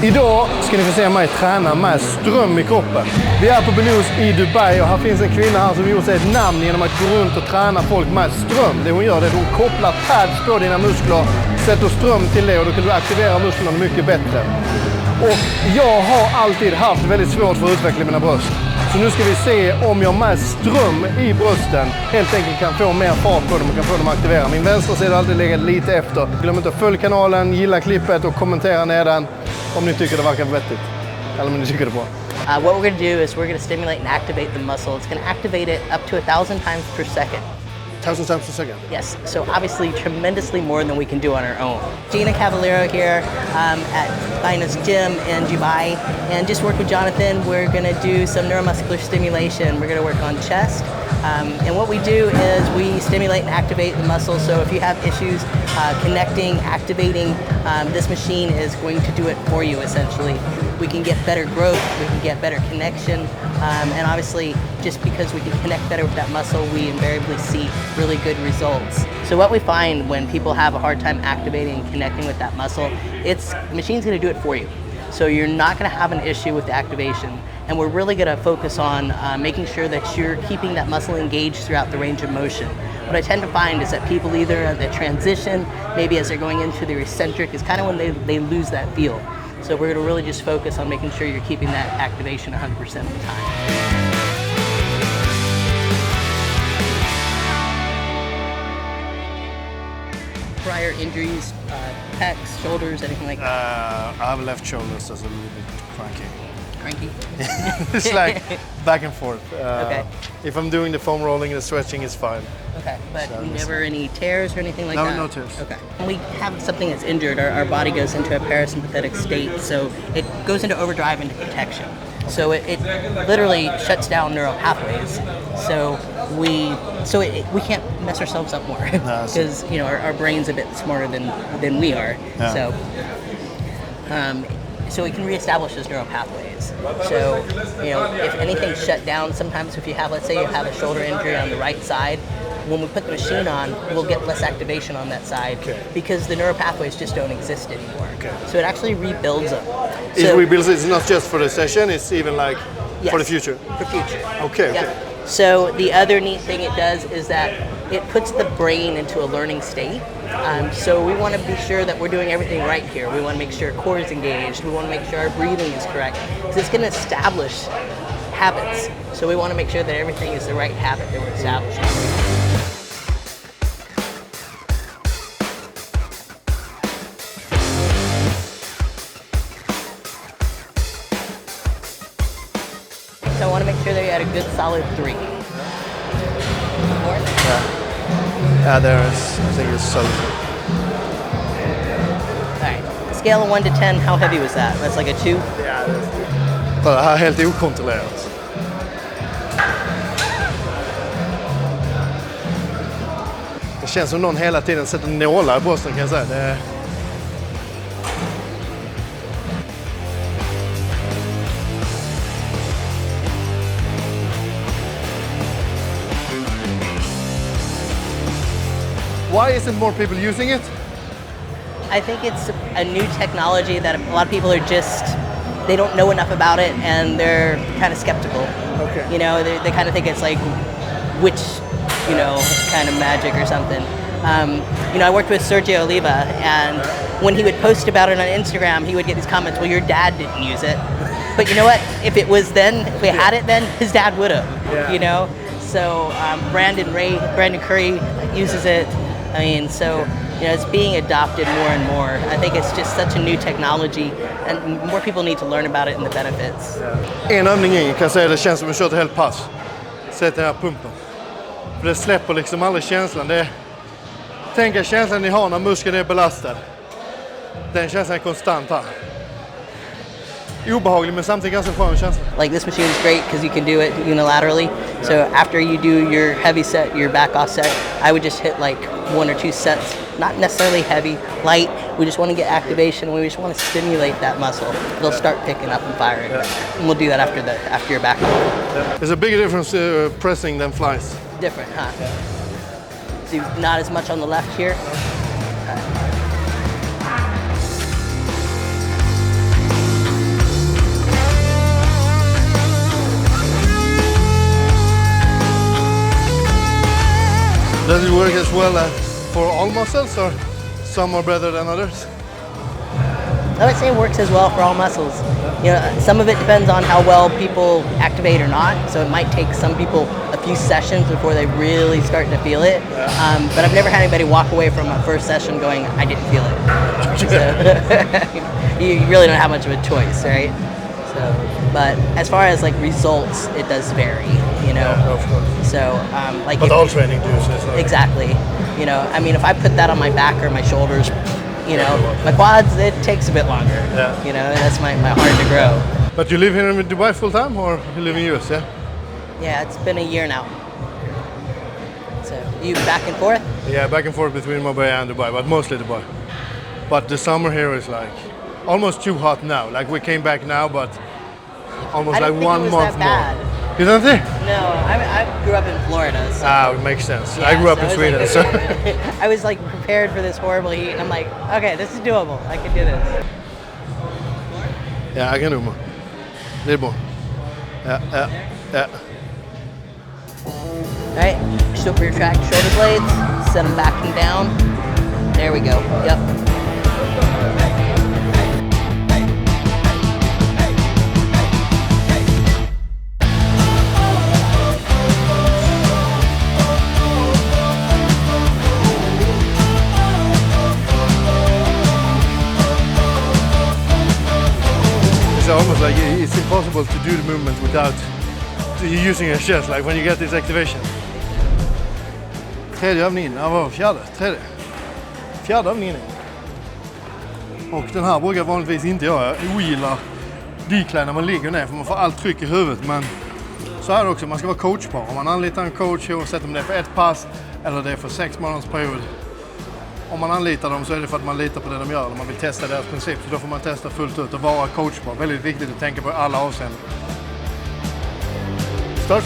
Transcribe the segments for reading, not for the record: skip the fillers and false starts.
Idag ska ni få se mig träna med ström i kroppen. Vi är på Binous i Dubai och här finns en kvinna här som gjort sig ett namn genom att gå runt och träna folk med ström. Det hon gör är att hon kopplar pads på dina muskler, sätter ström till det och då kan du aktivera musklerna mycket bättre. Och jag har alltid haft väldigt svårt för att utveckla mina bröst. Så nu ska vi se om jag med ström i brösten helt enkelt kan få mer fart på dem och kan få dem att aktivera. Min vänstra sida har alltid legat lite efter. Glöm inte att följa kanalen, gilla klippet och kommentera nedan om ni tycker det verkar vettigt. Eller om ni tycker det är bra. What we're going to do is we're going to stimulate and activate the muscle. It's going to activate it up to 1,000 times per second. 1,000 times per second? Yes, so obviously tremendously more than we can do on our own. Gina here at Binous gym in Dubai, and just work with Jonathan. We're going to do some neuromuscular stimulation. We're going to work on chest. And what we do is we stimulate and activate the muscle. So if you have issues connecting, activating, this machine is going to do it for you essentially. We can get better growth, we can get better connection, and obviously just because we can connect better with that muscle, we invariably see really good results. So what we find when people have a hard time activating and connecting with that muscle, the machine's going to do it for you. So you're not going to have an issue with the activation. And we're really going to focus on making sure that you're keeping that muscle engaged throughout the range of motion. What I tend to find is that people either at the transition, maybe as they're going into their eccentric, is kind of when they lose that feel. So we're going to really just focus on making sure you're keeping that activation 100% of the time. Prior injuries, pecs, shoulders, anything like that? I have left shoulders that's a little bit cranky. Cranky? It's like back and forth. Okay. If I'm doing the foam rolling, the stretching is fine. Okay, but so never any tears or anything like that? No tears. Okay. When we have something that's injured, our body goes into a parasympathetic state, so it goes into overdrive into protection. So it literally shuts down neural pathways. So we can't mess ourselves up more because our brain's a bit smarter than we are. Yeah. So it can reestablish those neural pathways. So, if anything's shut down, sometimes if you have, let's say you have a shoulder injury on the right side, when we put the machine on, we'll get less activation on that side because the neural pathways just don't exist anymore. Okay. So it actually rebuilds them. It rebuilds it. It's not just for the session, it's even like for the future? For future. Okay. Yep. So the other neat thing it does is that it puts the brain into a learning state. So we want to be sure that we're doing everything right here. We want to make sure core is engaged. We want to make sure our breathing is correct. Because it's going to establish habits. So we want to make sure that everything is the right habit that we're establishing. So I want to make sure that you had a good solid 3. More? Yeah, I think it's solid. Alright, scale of 1 to 10, how heavy was that? That's like a 2? Ja, det här är helt okontrollerat. Det känns som någon hela tiden sätter nålar i brösten, kan jag säga. Why isn't more people using it? I think it's a new technology that a lot of people are they don't know enough about it and they're kind of skeptical. Okay. They kind of think it's like witch, kind of magic or something. I worked with Sergio Oliva, and when he would post about it on Instagram, he would get these comments, well, your dad didn't use it. But you know what? If it was then, if we had it then, his dad would have, So Brandon Curry uses it. It's being adopted more and more. I think it's just such a new technology and more people need to learn about it and the benefits. En övning kan jag säga, det känns som att köra ett helt pass. Sätt den här pumpen. För det släpper liksom aldrig känslan. Tänk er känslan ni har när muskeln är belastad. Den känslan är konstant här. Obehaglig men samtidigt ganska skön känsla. Like this machine is great because you can do it unilaterally. Yeah. So after you do your heavy set, your back off set, I would just hit like 1 or 2 sets. Not necessarily heavy, light. We just want to get activation. We just want to stimulate that muscle. It'll start picking up and firing. Yeah. And we'll do that after your back off. Yeah. There's a big difference pressing than flies. Different, huh? Yeah. So not as much on the left here. Okay. Does it work as well for all muscles, or some are better than others? I would say it works as well for all muscles. You know, some of it depends on how well people activate or not. So it might take some people a few sessions before they really start to feel it. But I've never had anybody walk away from a first session going, I didn't feel it. So you really don't have much of a choice, right? So, but as far as like results, it does vary, you know. Yeah, of course. So, like. But all training does it. So. Exactly. You know, I mean, if I put that on my back or my shoulders, you know, my quads, it takes a bit longer. Yeah. You know, that's my hard to grow. But you live here in Dubai full time, or you live in US, yeah? Yeah, it's been a year now. So, you back and forth? Yeah, back and forth between Mumbai and Dubai, but mostly Dubai. But the summer here is like almost too hot now. Like we came back now, but almost like 1 month more. You don't think? No, I grew up in Florida. So. It makes sense. Yeah, I grew up in Sweden, so. I was like prepared for this horrible heat, and I'm like, okay, this is doable. I can do this. Yeah, I can do more. Det är bra. Yeah. All right, super retract shoulder blades, set them back and down. There we go. Yep. Almost like it's impossible to do the movement without using your chest, like when you get this activation. Tredje övningen, fjärde övningen. Och den här brukar vanligtvis inte göra. Jag ogillar decline när man ligger ner för man får allt tryck i huvudet, men så är det också, man ska vara coachbar. Om man anlitar en coach, oavsett om det är för ett pass eller det är för 6 månaders period. Om man anlitar dem så är det för att man litar på det de gör och man vill testa deras princip. Så då får man testa fullt ut och vara coachbar. Väldigt viktigt att tänka på alla avseenden. Start.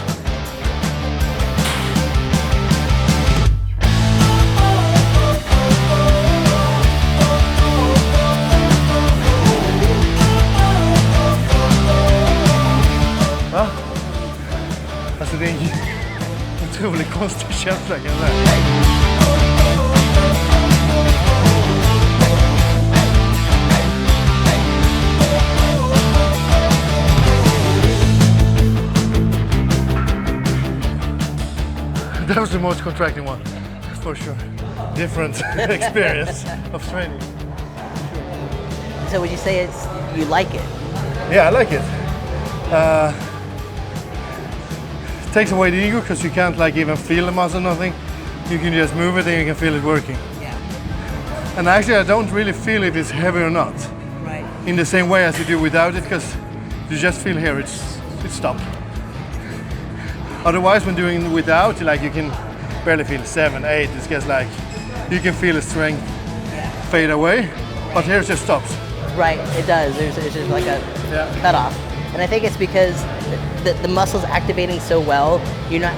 Va? Alltså det är en otroligt konstig känsla kan jag säga. That was the most contracting one, for sure. Different experience of training. So would you say you like it? Yeah, I like it. Takes away the ego because you can't like even feel the muscle, nothing. You can just move it and you can feel it working. Yeah. And actually I don't really feel if it's heavy or not. Right. In the same way as you do without it, because you just feel here it's stopped. Otherwise, when doing without, like you can barely feel 7, 8. It's just like you can feel the strength fade away, but here it just stops. Right, it does. There's just like a cutoff, and I think it's because the muscles activating so well. You're not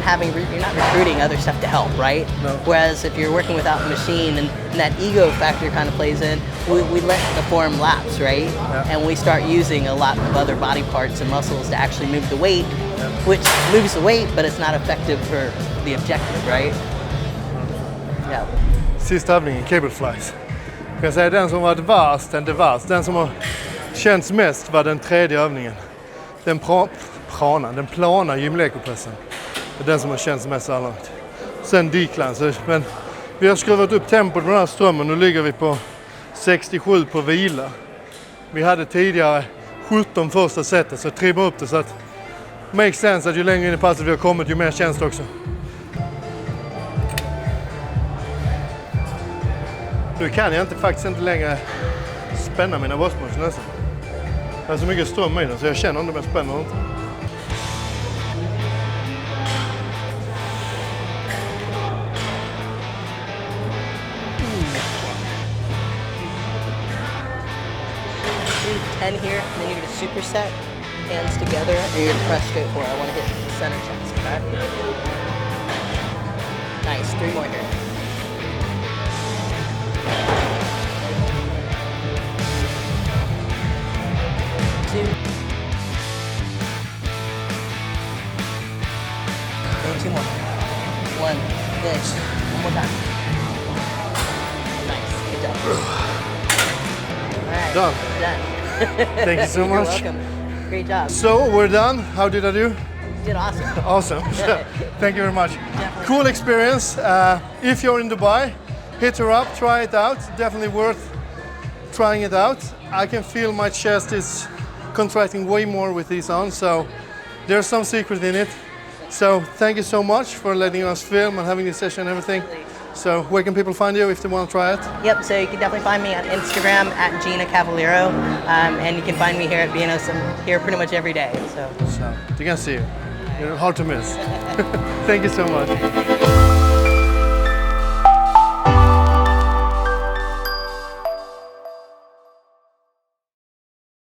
recruiting other stuff to help, right? No. Whereas if you're working without a machine and that ego factor kind of plays in, we let the form lapse, right? Yeah. And we start using a lot of other body parts and muscles to actually move the weight, which moves the weight, but it's not effective for the objective, right? Yeah. Sista övningen, cable flies. Jag kan säga den som var värst, den som har känts mest var den tredje övningen. Den plana gymlekopressen. Det är den som har känts mest så långt. Sen decline, men vi har skruvat upp tempot på den här strömmen. Nu ligger vi på 67 på vila. Vi hade tidigare 17 första setet, så trimma upp det så att makes sense att ju längre in i passet vi har kommit, ju mer känns det också. Nu kan jag faktiskt inte längre spänna mina bröstmuskler nästan. Det är så mycket ström i den så jag känner inte om jag spänner inte. Do 10 here, and then you're gonna superset, hands together, and you're gonna press straight forward. I want to hit the center chest, okay? Nice, 3 more here. And 2 more. 1, this. 1 more Done. Done. Thank you so You're much. welcome. Great job. So we're done. How did I do? You did awesome. Awesome. Thank you very much. Definitely. Cool experience. If you're in Dubai, hit her up, try it out. Definitely worth trying it out. I can feel my chest is contracting way more with these on, so there's some secret in it. So thank you so much for letting us film and having this session and everything. So where can people find you if they want to try it? Yep, so you can definitely find me on Instagram at Gina Cavallero, and you can find me here at Binous. I'm here pretty much every day. So So you can see you. You're hard to miss. Thank you so much.